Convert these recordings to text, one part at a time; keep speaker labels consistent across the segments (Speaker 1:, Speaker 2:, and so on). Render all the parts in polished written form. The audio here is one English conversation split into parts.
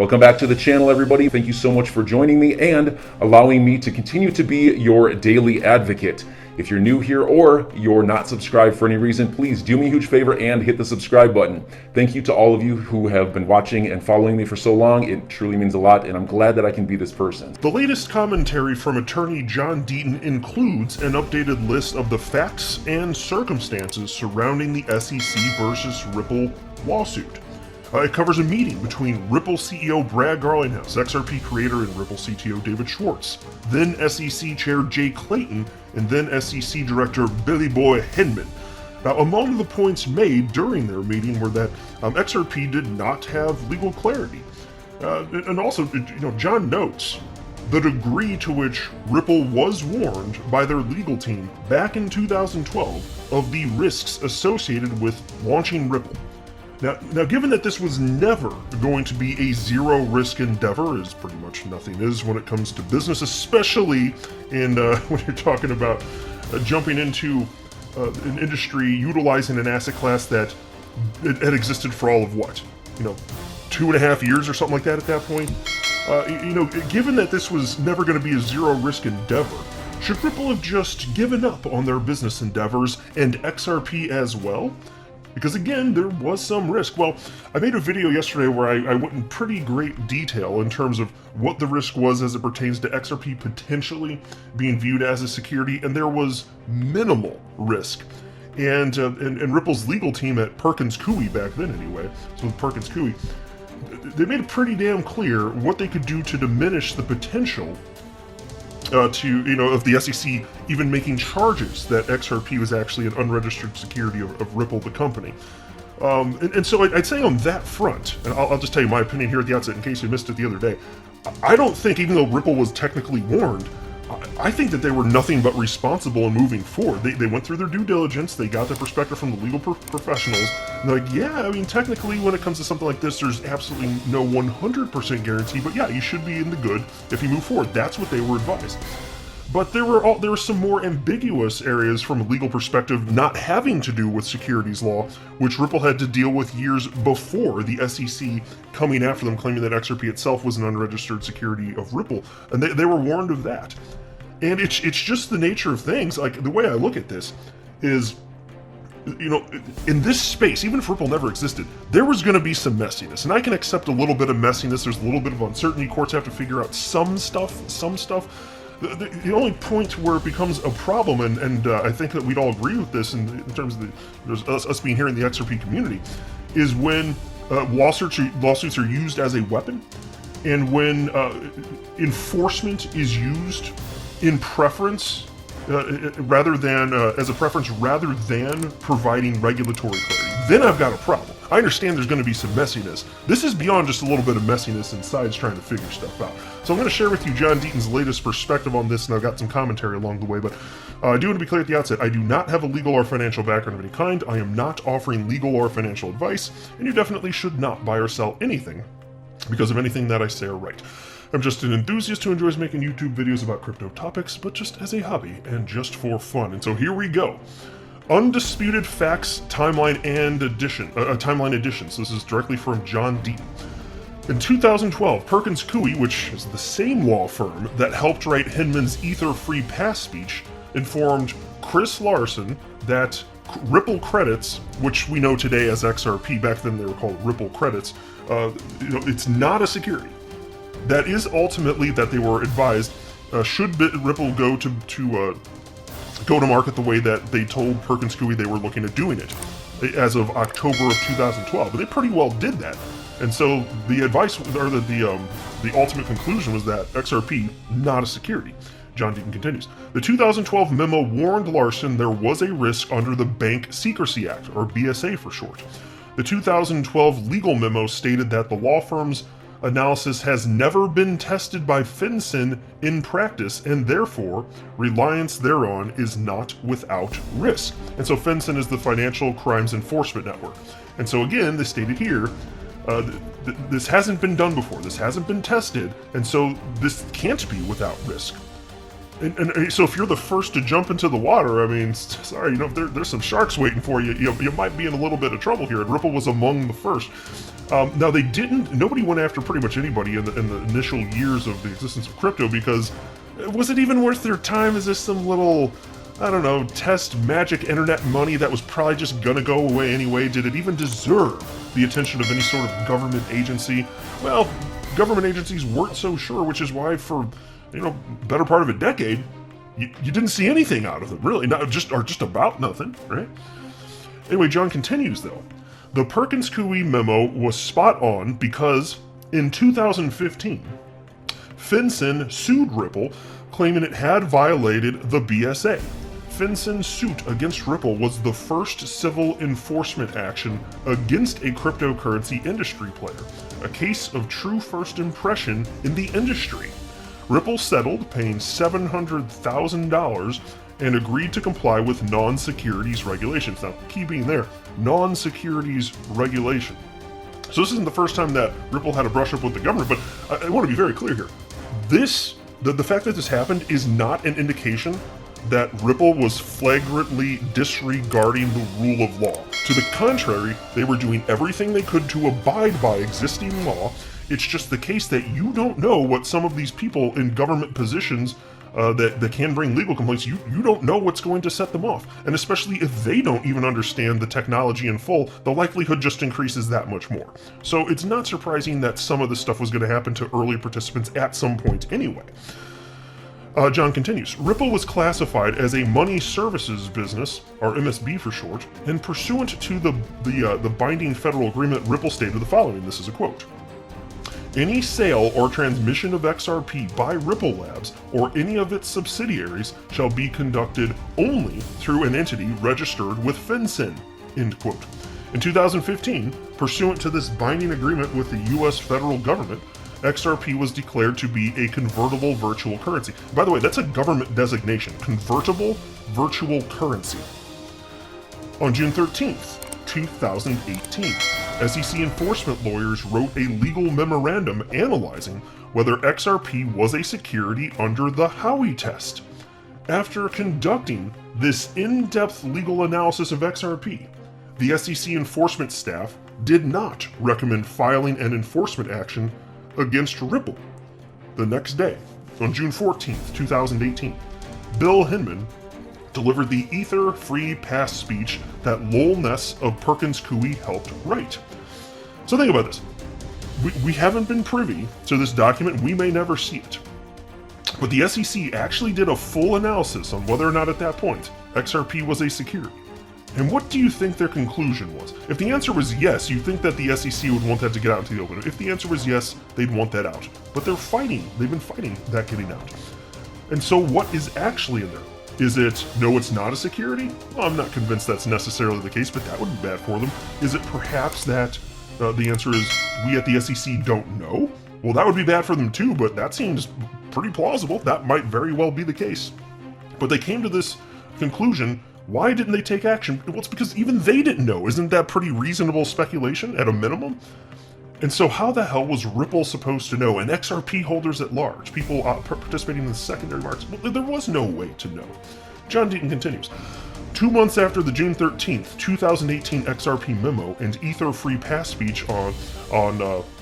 Speaker 1: Welcome back to the channel, everybody. Thank you so much for joining me and allowing me to continue to be your daily advocate. If you're new here or you're not subscribed for any reason, please do me a huge favor and hit the subscribe button. Thank you to all of you who have been watching and following me for so long. It truly means a lot, and I'm glad that I can be this person.
Speaker 2: The latest commentary from attorney John Deaton includes an updated list of the facts and circumstances surrounding the SEC versus Ripple lawsuit. It covers a meeting between Ripple CEO Brad Garlinghouse, XRP creator, and Ripple CTO David Schwartz, then SEC Chair Jay Clayton, and then SEC Director Billy Boy Hinman. Now, among the points made during their meeting were that XRP did not have legal clarity. And also, John notes the degree to which Ripple was warned by their legal team back in 2012 of the risks associated with launching Ripple. Now, given that this was never going to be a zero-risk endeavor, as pretty much nothing is when it comes to business, especially in when you're talking about jumping into an industry utilizing an asset class that had existed for all of what? 2.5 years or something like that at that point? Given that this was never going to be a zero-risk endeavor, should Ripple have just given up on their business endeavors and XRP as well? Because again, there was some risk. Well, I made a video yesterday where I went in pretty great detail in terms of what the risk was as it pertains to XRP potentially being viewed as a security, and there was minimal risk. And Ripple's legal team at Perkins Coie back then anyway, so with Perkins Coie, they made it pretty damn clear what they could do to diminish the potential of the SEC even making charges that XRP was actually an unregistered security of Ripple, the company. And so I'd say on that front, and I'll just tell you my opinion here at the outset in case you missed it the other day, I don't think, even though Ripple was technically warned, I think that they were nothing but responsible in moving forward. They went through their due diligence, they got the perspective from the legal professionals, and they're like, yeah, I mean, technically when it comes to something like this, there's absolutely no 100% guarantee, but yeah, you should be in the good if you move forward. That's what they were advised. But there were some more ambiguous areas from a legal perspective not having to do with securities law, which Ripple had to deal with years before the SEC coming after them, claiming that XRP itself was an unregistered security of Ripple, and they were warned of that. And it's just the nature of things. Like, the way I look at this is, in this space, even if Ripple never existed, there was going to be some messiness. And I can accept a little bit of messiness. There's a little bit of uncertainty. Courts have to figure out some stuff. The only point where it becomes a problem, and I think that we'd all agree with this in terms of us being here in the XRP community, is when lawsuits are used as a weapon, and when enforcement is used in preference rather than providing regulatory clarity. Then I've got a problem. I understand there's going to be some messiness. This is beyond just a little bit of messiness and sides trying to figure stuff out. So I'm going to share with you John Deaton's latest perspective on this, and I've got some commentary along the way, but I do want to be clear at the outset, I do not have a legal or financial background of any kind. I am not offering legal or financial advice, and you definitely should not buy or sell anything because of anything that I say or write. I'm just an enthusiast who enjoys making YouTube videos about crypto topics, but just as a hobby and just for fun. And so here we go. Undisputed facts, timeline edition. So this is directly from John Deaton. In 2012, Perkins Coie, which is the same law firm that helped write Hinman's Ether Free Pass speech, informed Chris Larson that Ripple credits, which we know today as XRP, back then they were called Ripple credits, it's not a security. That is ultimately that they were advised, should Ripple go to market the way that they told Perkins Coie they were looking at doing it as of October of 2012. But they pretty well did that. And so the advice, or the ultimate conclusion was that XRP, not a security. John Deaton continues. The 2012 memo warned Larson there was a risk under the Bank Secrecy Act, or BSA for short. The 2012 legal memo stated that the law firm's analysis has never been tested by FinCEN in practice, and therefore reliance thereon is not without risk. And so FinCEN is the Financial Crimes Enforcement Network. And so again, they stated here, this hasn't been done before, this hasn't been tested, and so this can't be without risk. And so if you're the first to jump into the water, I mean, sorry, there's some sharks waiting for you. You might be in a little bit of trouble here. And Ripple was among the first. Now nobody went after pretty much anybody in the initial years of the existence of crypto, because was it even worth their time? Is this some little, I don't know, test magic internet money that was probably just gonna go away anyway? Did it even deserve the attention of any sort of government agency? Well, government agencies weren't so sure, which is why for, better part of a decade, you didn't see anything out of them, really, just about nothing, right? Anyway, John continues though. The Perkins-Coie memo was spot on because in 2015, FinCEN sued Ripple, claiming it had violated the BSA. FinCEN's suit against Ripple was the first civil enforcement action against a cryptocurrency industry player, a case of true first impression in the industry. Ripple settled, paying $700,000 and agreed to comply with non-securities regulations. Now, key being there, non-securities regulation. So this isn't the first time that Ripple had a brush up with the government, but I want to be very clear here. The fact that this happened is not an indication that Ripple was flagrantly disregarding the rule of law. To the contrary, they were doing everything they could to abide by existing law. It's just the case that you don't know what some of these people in government positions that can bring legal complaints, you don't know what's going to set them off. And especially if they don't even understand the technology in full, the likelihood just increases that much more. So it's not surprising that some of this stuff was going to happen to early participants at some point anyway. John continues, Ripple was classified as a money services business, or MSB for short, and pursuant to the binding federal agreement, Ripple stated the following, this is a quote. Any sale or transmission of XRP by Ripple Labs or any of its subsidiaries shall be conducted only through an entity registered with FinCEN, end quote. In 2015, pursuant to this binding agreement with the US federal government, XRP was declared to be a convertible virtual currency. By the way, that's a government designation, convertible virtual currency. On June 13th, 2018, SEC enforcement lawyers wrote a legal memorandum analyzing whether XRP was a security under the Howey test. After conducting this in-depth legal analysis of XRP, the SEC enforcement staff did not recommend filing an enforcement action against Ripple. The next day, on June 14th, 2018, Bill Hinman delivered the Ether Free Pass speech that Lowell Ness of Perkins-Coie helped write. So think about this. We haven't been privy to this document. We may never see it. But the SEC actually did a full analysis on whether or not at that point XRP was a security. And what do you think their conclusion was? If the answer was yes, you'd think that the SEC would want that to get out into the open. If the answer was yes, they'd want that out. But they're fighting. They've been fighting that getting out. And so what is actually in there? Is it, no, it's not a security? Well, I'm not convinced that's necessarily the case, but that would be bad for them. Is it perhaps that the answer is we at the SEC don't know? Well, that would be bad for them too, but that seems pretty plausible. That might very well be the case. But they came to this conclusion. Why didn't they take action? Well, it's because even they didn't know. Isn't that pretty reasonable speculation at a minimum? And so how the hell was Ripple supposed to know? And XRP holders at large, people participating in the secondary markets, well, there was no way to know. John Deaton continues. 2 months after the June 13th, 2018 XRP memo and Ether Free Pass speech and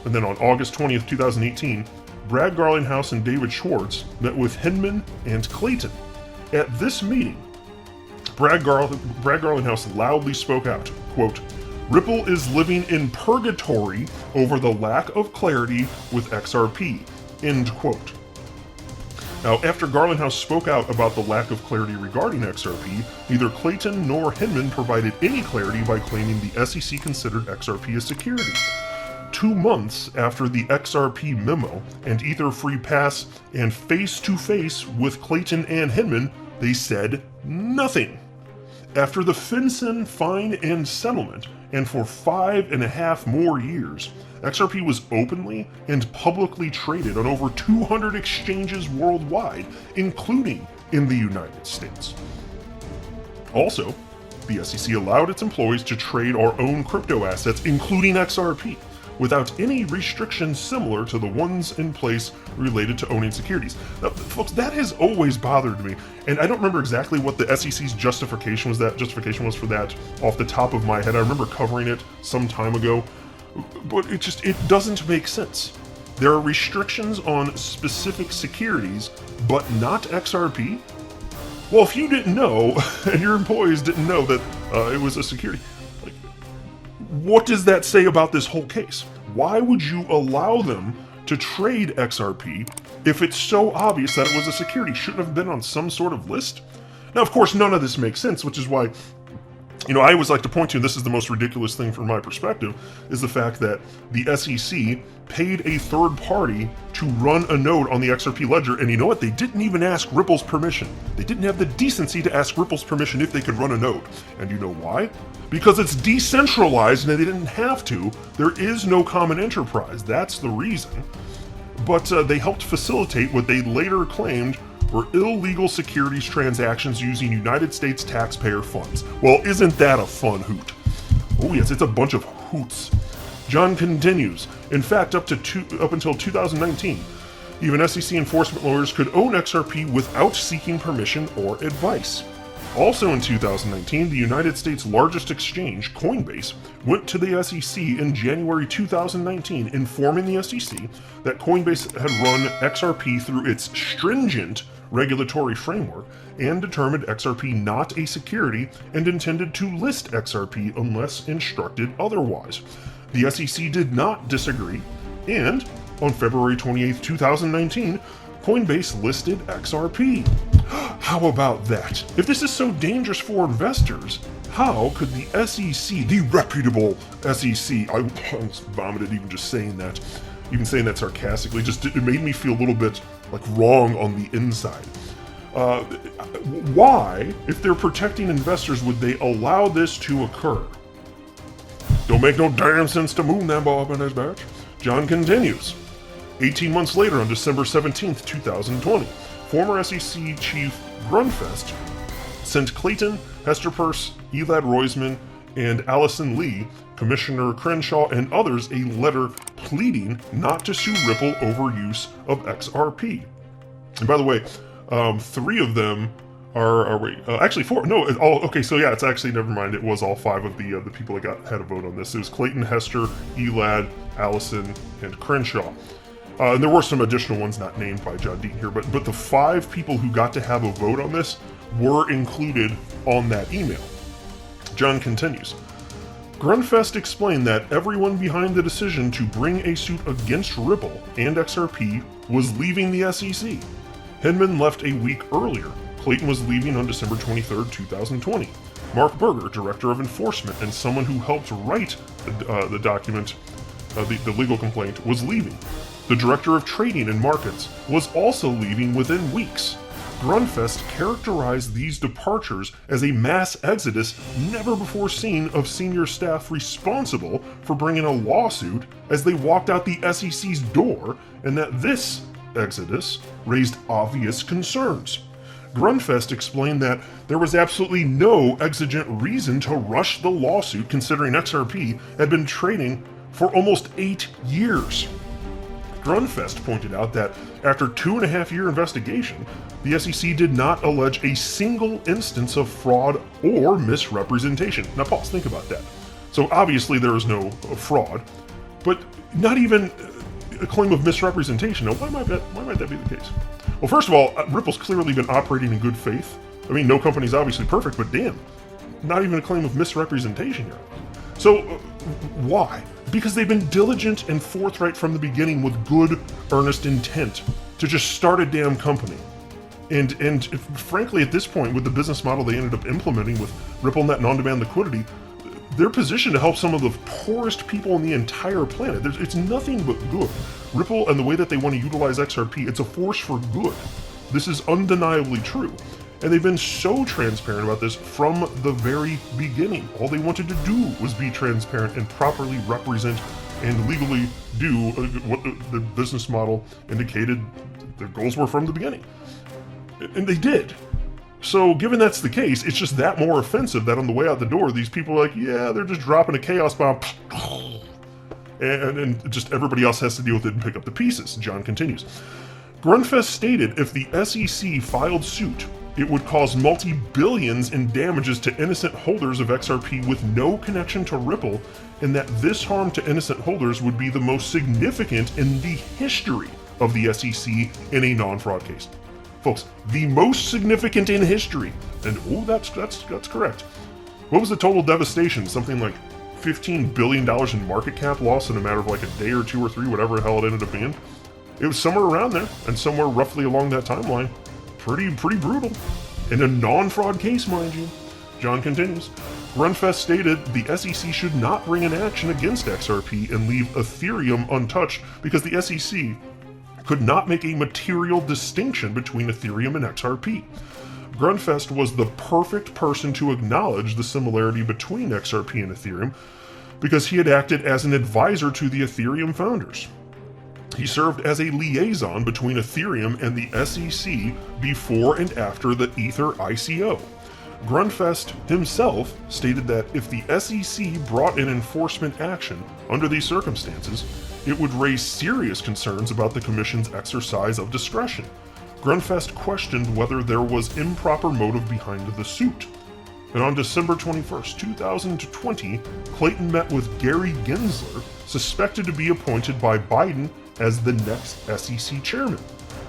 Speaker 2: then on August 20th, 2018, Brad Garlinghouse and David Schwartz met with Hinman and Clayton. At this meeting, Brad Garlinghouse loudly spoke out, quote, Ripple is living in purgatory over the lack of clarity with XRP, end quote. Now, after Garlinghouse spoke out about the lack of clarity regarding XRP, neither Clayton nor Hinman provided any clarity by claiming the SEC considered XRP a security. 2 months after the XRP memo and Ether Free Pass and face-to-face with Clayton and Hinman, they said nothing. After the FinCEN fine and settlement, and for 5.5 more years, XRP was openly and publicly traded on over 200 exchanges worldwide, including in the United States. Also, the SEC allowed its employees to trade or own crypto assets, including XRP. without any restrictions similar to the ones in place related to owning securities. Now, folks, that has always bothered me, and I don't remember exactly what the SEC's justification was for that off the top of my head. I remember covering it some time ago, but it doesn't make sense. There are restrictions on specific securities, but not XRP? Well, if you didn't know, and your employees didn't know that it was a security, like, what does that say about this whole case? Why would you allow them to trade XRP if it's so obvious that it was a security? Shouldn't have been on some sort of list? Now, of course, none of this makes sense, which is why, I always like to point to, and this is the most ridiculous thing from my perspective, is the fact that the SEC paid a third party to run a node on the XRP ledger, and you know what? They didn't even ask Ripple's permission. They didn't have the decency to ask Ripple's permission if they could run a node. And you know why? Because it's decentralized and they didn't have to. There is no common enterprise. That's the reason. But they helped facilitate what they later claimed were illegal securities transactions using United States taxpayer funds. Well, isn't that a fun hoot? Oh yes, it's a bunch of hoots. John continues, in fact, up until 2019, even SEC enforcement lawyers could own XRP without seeking permission or advice. Also in 2019, the United States' largest exchange, Coinbase, went to the SEC in January 2019, informing the SEC that Coinbase had run XRP through its stringent regulatory framework and determined XRP not a security and intended to list XRP unless instructed otherwise. The SEC did not disagree, and on February 28, 2019, Coinbase listed XRP. How about that? If this is so dangerous for investors, how could the SEC, the reputable SEC, I almost vomited even just saying that, even saying that sarcastically, it made me feel a little bit like wrong on the inside. Why, if they're protecting investors, would they allow this to occur? Don't make no damn sense to moon that ball up in his batch. John continues. 18 months later, on December 17th, 2020, former SEC Chief Grunfest sent Clayton Hesterpers, Elad Roisman, and Allison Lee, Commissioner Crenshaw, and others a letter pleading not to sue Ripple over use of XRP. And by the way, 3 of them actually 4. No, okay. So yeah, it's actually, never mind. It was all 5 of the people that had a vote on this. It was Clayton, Hester, Elad, Allison, and Crenshaw. And there were some additional ones not named by John Deaton here, but the 5 people who got to have a vote on this were included on that email. John continues. Grunfest explained that everyone behind the decision to bring a suit against Ripple and XRP was leaving the SEC. Hinman left a week earlier. Clayton was leaving on December 23, 2020. Mark Berger, Director of Enforcement and someone who helped write the document, the legal complaint, was leaving. The Director of Trading and Markets was also leaving within weeks. Grunfest characterized these departures as a mass exodus never before seen of senior staff responsible for bringing a lawsuit as they walked out the SEC's door, and that this exodus raised obvious concerns. Grunfest explained that there was absolutely no exigent reason to rush the lawsuit considering XRP had been trading for almost 8 years. Grunfest pointed out that after 2.5-year investigation, the SEC did not allege a single instance of fraud or misrepresentation. Now pause, think about that. So obviously there is no fraud, but not even a claim of misrepresentation. Now why might that be the case? Well, first of all, Ripple's clearly been operating in good faith. I mean, no company's obviously perfect, but damn, not even a claim of misrepresentation here. So why? Because they've been diligent and forthright from the beginning with good, earnest intent to just start a damn company. And frankly, at this point, with the business model they ended up implementing with RippleNet and on-demand liquidity, they're positioned to help some of the poorest people on the entire planet. It's nothing but good. Ripple and the way that they want to utilize XRP, it's a force for good. This is undeniably true. And they've been so transparent about this from the very beginning. All they wanted to do was be transparent and properly represent and legally do what the business model indicated their goals were from the beginning. And they did. So given that's the case, it's just that more offensive that on the way out the door, these people are like, yeah, they're just dropping a chaos bomb. and just everybody else has to deal with it and pick up the pieces. John continues. Grunfest stated if the SEC filed suit, it would cause multi-billions in damages to innocent holders of XRP with no connection to Ripple, and that this harm to innocent holders would be the most significant in the history of the SEC in a non-fraud case. Folks, the most significant in history. And that's correct. What was the total devastation? Something like $15 billion in market cap loss in a matter of like a day or two or three, whatever the hell it ended up being. It was somewhere around there, and somewhere roughly along that timeline. Pretty brutal. In a non-fraud case, mind you. John continues. Grunfest stated the SEC should not bring an action against XRP and leave Ethereum untouched because the SEC could not make a material distinction between Ethereum and XRP. Grunfest was the perfect person to acknowledge the similarity between XRP and Ethereum because he had acted as an advisor to the Ethereum founders. He served as a liaison between Ethereum and the SEC before and after the Ether ICO. Grunfest himself stated that if the SEC brought an enforcement action under these circumstances, it would raise serious concerns about the Commission's exercise of discretion. Grunfest questioned whether there was improper motive behind the suit. And on December 21st, 2020, Clayton met with Gary Gensler, suspected to be appointed by Biden as the next SEC chairman.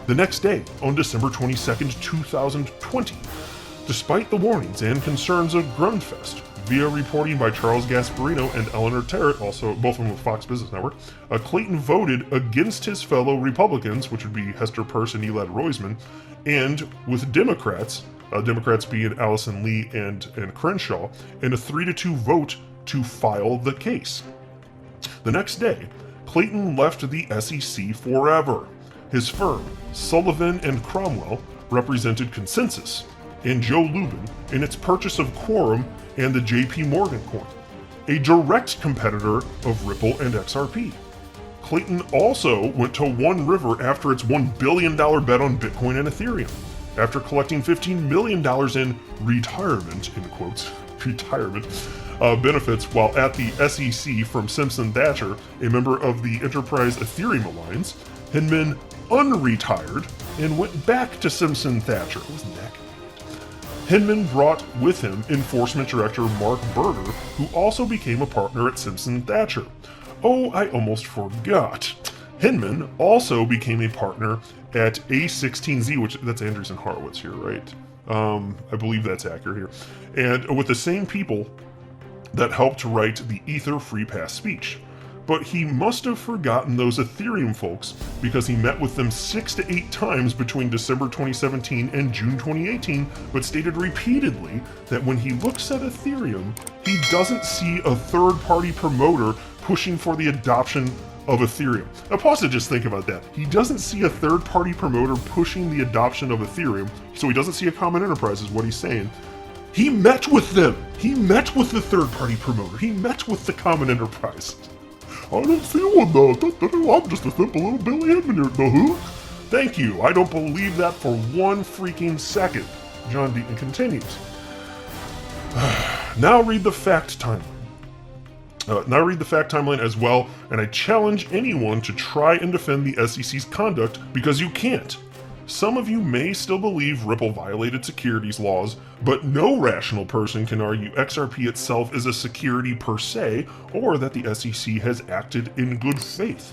Speaker 2: The next day, on December 22nd, 2020, despite the warnings and concerns of Grunfest, via reporting by Charles Gasparino and Eleanor Terrett, also both of them with Fox Business Network, Clayton voted against his fellow Republicans, which would be Hester Peirce and Elad Roisman, and with Democrats, Democrats being Allison Lee and Crenshaw, in a 3-2 vote to file the case. The next day, Clayton left the SEC forever. His firm, Sullivan and Cromwell, represented Consensus, and Joe Lubin in its purchase of Quorum and the JP Morgan coin, a direct competitor of Ripple and XRP. Clayton also went to One River after its $1 billion bet on Bitcoin and Ethereum, after collecting $15 million in retirement, in quotes, benefits while at the SEC from Simpson Thacher, a member of the Enterprise Ethereum Alliance. Hinman unretired and went back to Simpson Thacher. Wasn't that convenient? Hinman brought with him Enforcement Director Mark Berger, who also became a partner at Simpson Thacher. Oh, I almost forgot. Hinman also became a partner at A16Z, which that's Andreessen Horowitz here, right? I believe that's accurate here. And with the same people that helped write the Ether Free Pass speech. But he must have forgotten those Ethereum folks because he met with them 6 to 8 times between December 2017 and June 2018, but stated repeatedly that when he looks at Ethereum, he doesn't see a third-party promoter pushing for the adoption of Ethereum. Now pause to just think about that. He doesn't see a third-party promoter pushing the adoption of Ethereum, so he doesn't see a common enterprise is what he's saying. He met with them. He met with the third-party promoter. He met with the common enterprise. I don't see one though. I'm just a simple little Billy Hinman here. The who? Thank you. I don't believe that for one freaking second. John Deaton continues. Now read the fact timeline. Now read the fact timeline as well, and I challenge anyone to try and defend the SEC's conduct because you can't. Some of you may still believe Ripple violated securities laws, but no rational person can argue XRP itself is a security per se, or that the SEC has acted in good faith.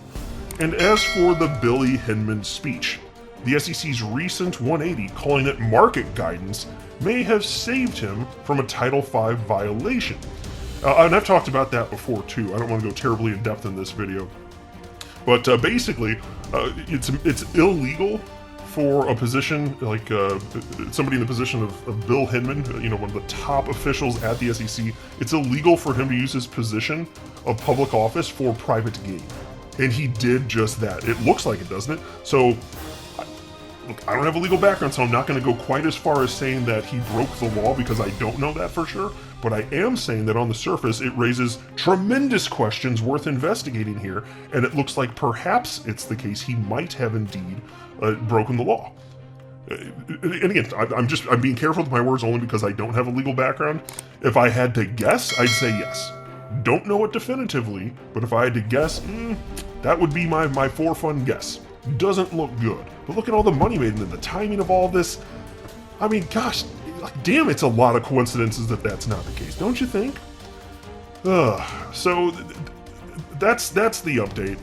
Speaker 2: And as for the Billy Hinman speech, the SEC's recent 180 calling it market guidance may have saved him from a Title V violation. And I've talked about that before too. I don't want to go terribly in depth in this video. But basically, it's illegal for a position like somebody in the position of Bill Hinman, one of the top officials at the SEC, it's illegal for him to use his position of public office for private gain. And he did just that. It looks like it, doesn't it? So, look, I don't have a legal background, so I'm not going to go quite as far as saying that he broke the law because I don't know that for sure. But I am saying that on the surface, it raises tremendous questions worth investigating here, and it looks like perhaps it's the case he might have indeed broken the law. And again, I'm being careful with my words only because I don't have a legal background. If I had to guess, I'd say yes. Don't know it definitively, but if I had to guess, that would be my for fun guess. Doesn't look good. But look at all the money made and the timing of all this. I mean, gosh, damn, it's a lot of coincidences that that's not the case, don't you think? So that's the update.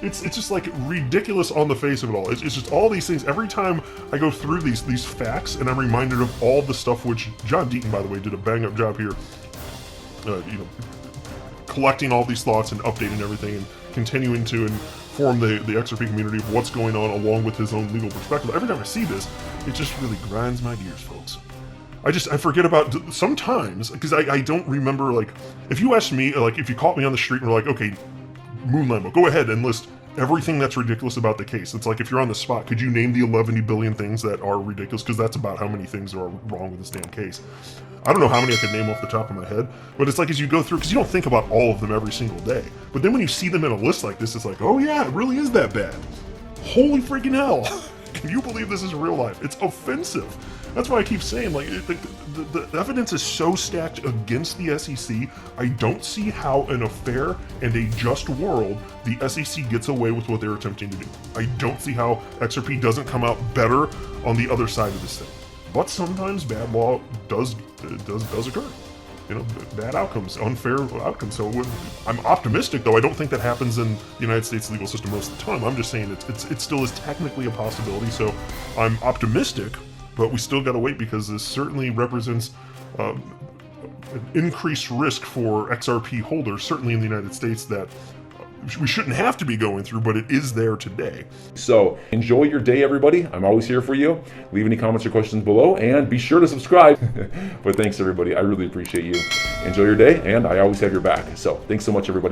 Speaker 2: It's just like ridiculous on the face of it all. It's just all these things. Every time I go through these facts, and I'm reminded of all the stuff which John Deaton, by the way, did a bang up job here. Collecting all these thoughts and updating everything and continuing to inform the XRP community of what's going on along with his own legal perspective. Every time I see this, it just really grinds my gears, folks. I forget about sometimes, because I don't remember, like, if you asked me, like, if you caught me on the street and were like, okay, Moon Lambo, go ahead and list everything that's ridiculous about the case. It's like, if you're on the spot, could you name the 11 billion things that are ridiculous? Because that's about how many things are wrong with this damn case. I don't know how many I could name off the top of my head, but it's like as you go through, because you don't think about all of them every single day. But then when you see them in a list like this, it's like, oh yeah, it really is that bad. Holy freaking hell. Can you believe this is real life? It's offensive. That's why I keep saying, like, the evidence is so stacked against the SEC, I don't see how in a fair and a just world, the SEC gets away with what they're attempting to do. I don't see how XRP doesn't come out better on the other side of this thing. But sometimes bad law does occur. You know, bad outcomes, unfair outcomes. So I'm optimistic, though I don't think that happens in the United States legal system most of the time. I'm just saying it still is technically a possibility. So I'm optimistic, but we still got to wait, because this certainly represents an increased risk for XRP holders, certainly in the United States, that we shouldn't have to be going through, but it is there today.
Speaker 1: So enjoy your day, everybody. I'm always here for you. Leave any comments or questions below, and be sure to subscribe. But thanks, everybody. I really appreciate you. Enjoy your day, and I always have your back. So thanks so much, everybody.